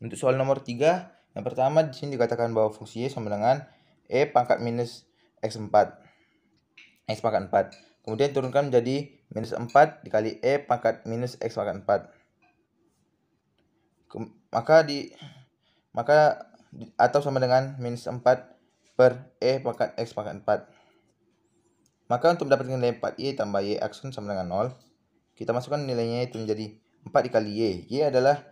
Untuk soal nomor 3, yang pertama di sini dikatakan bahwa fungsi Y sama dengan E pangkat minus X4. X pangkat 4. Kemudian turunkan menjadi minus 4 dikali E pangkat minus X pangkat 4. Atau sama dengan minus 4 per E pangkat X pangkat 4. Maka untuk mendapatkan nilai 4Y tambah Y aksen sama dengan 0, kita masukkan nilainya itu menjadi 4 dikali Y. Y adalah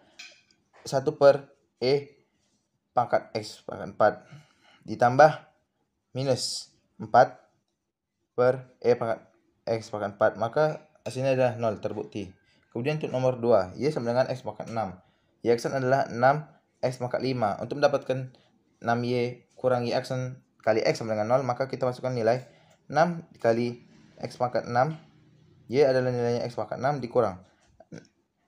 1 per E pangkat X pangkat 4 ditambah minus 4 per E pangkat X pangkat 4. Maka hasilnya adalah 0, terbukti. Kemudian untuk nomor 2, Y sama dengan X pangkat 6. Y aksen adalah 6X pangkat 5. Untuk mendapatkan 6Y kurang Y aksen kali X sama dengan 0, maka kita masukkan nilai 6 dikali X pangkat 6. Y adalah nilainya X pangkat 6 dikurang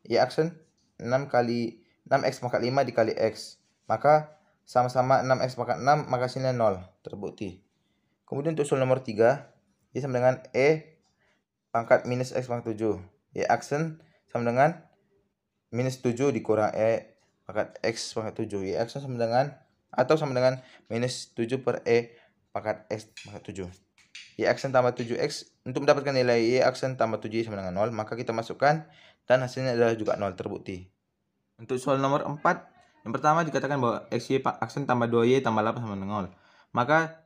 Y aksen 6 kali 6X pangkat 5 dikali X. Maka sama-sama 6X pangkat 6, maka hasilnya 0, terbukti. Kemudian untuk soal nomor 3, Y sama dengan E pangkat minus X pangkat 7. Y aksen sama dengan minus 7 dikurang E pangkat X pangkat 7. Y aksen sama dengan atau sama dengan minus 7 per E pangkat X pangkat 7. Y aksen tambah 7X. Untuk mendapatkan nilai Y aksen tambah 7Y sama dengan 0, maka kita masukkan dan hasilnya adalah juga 0, terbukti. Untuk soal nomor 4, yang pertama dikatakan bahwa XY aksen tambah 2Y tambah 8 sama dengan 0. Maka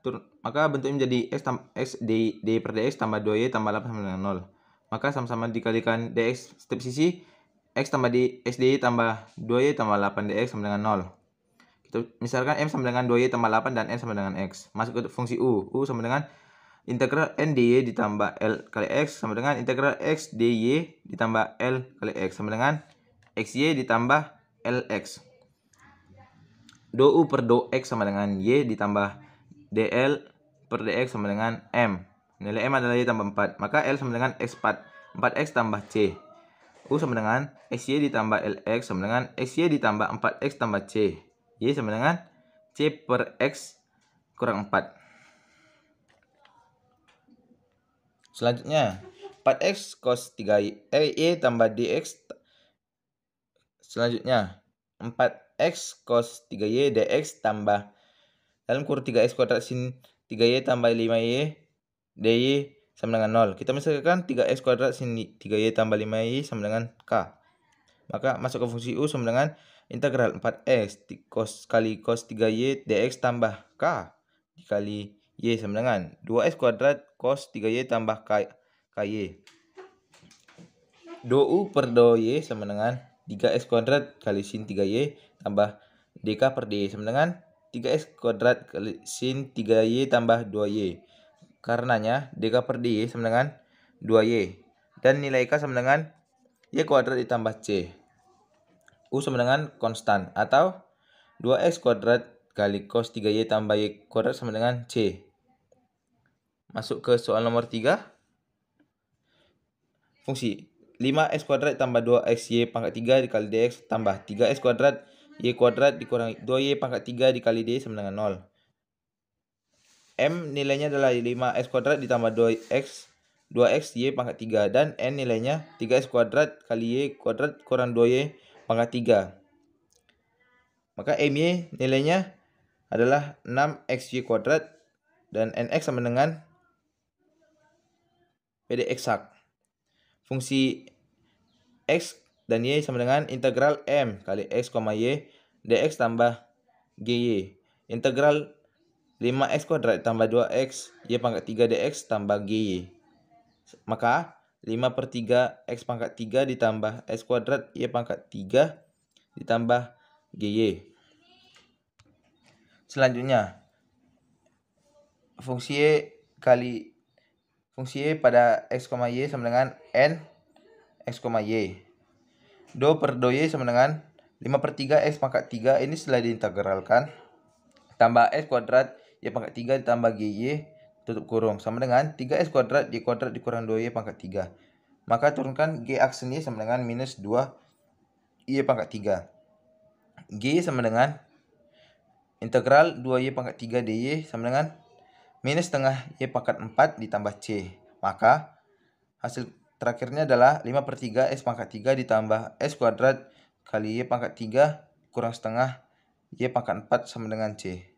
bentuknya menjadi X D per DX tambah 2Y tambah 8 sama dengan 0. Maka sama-sama dikalikan DX setiap sisi, X tambah X DY tambah 2Y tambah 8 DX sama dengan 0. Kita misalkan M sama dengan 2Y tambah 8 dan N sama dengan X. Masuk ke fungsi U. U sama dengan integral N dy ditambah L kali X sama dengan integral X dy ditambah L kali X sama dengan XY ditambah LX. Do U per do X sama dengan Y ditambah DL per DX sama dengan M. Nilai M adalah Y tambah 4. Maka L sama dengan X4. 4X tambah C. U sama dengan XY ditambah LX sama dengan XY ditambah 4X tambah C. Y sama dengan C per X kurang 4. Selanjutnya 4X cos 3Y tambah DX. Selanjutnya 4X cos 3Y DX tambah dalam kurung 3X kuadrat sin 3Y tambah 5Y dy sama dengan 0. Kita misalkan 3X kuadrat sin 3Y tambah 5Y sama dengan K. Maka masuk ke fungsi U sama dengan integral 4X cos kali cos 3Y DX tambah K dikali Y sama dengan 2X kuadrat cos 3Y tambah KY. Do U per do Y sama dengan 3X kuadrat kali sin 3Y tambah DK per DY sama dengan 3X kuadrat kali sin 3Y tambah 2Y. Karenanya DK per DY sama dengan 2Y. Dan nilai K sama dengan Y kuadrat ditambah C. U sama dengan konstan atau 2X kuadrat kali cos 3Y tambah Y kuadrat sama dengan C. Masuk ke soal nomor 3. Fungsi 5X kuadrat tambah 2XY pangkat 3 dikali DX tambah 3X kuadrat Y kuadrat dikurangi 2Y pangkat 3 dikali D sama dengan 0. M nilainya adalah 5X kuadrat ditambah 2X Y pangkat 3. Dan N nilainya 3X kuadrat kali Y kuadrat kurang 2Y pangkat 3. Maka MY nilainya adalah 6XY kuadrat dan NX sama dengan PD eksak. Fungsi X dan Y sama dengan integral M kali X, Y dx tambah GY. Integral 5X kuadrat tambah 2X Y pangkat 3 dx tambah GY. Maka 5 per 3 X pangkat 3 ditambah X kuadrat Y pangkat 3 ditambah GY. Selanjutnya fungsi Y pada X, Y sama dengan N X, Y. Do per do Y sama dengan 5 per 3 X pangkat 3. Ini setelah diintegralkan. Tambah X kuadrat Y pangkat 3 ditambah GY tutup kurung. Sama dengan 3X kuadrat Y kuadrat dikurang 2Y pangkat 3. Maka turunkan G aksen Y sama dengan minus 2Y pangkat 3. G sama dengan integral 2Y pangkat 3 dy sama dengan minus setengah Y pangkat 4 ditambah C. Maka hasil terakhirnya adalah 5 per 3 X pangkat 3 ditambah X kuadrat kali Y pangkat 3 kurang setengah Y pangkat 4 sama dengan C.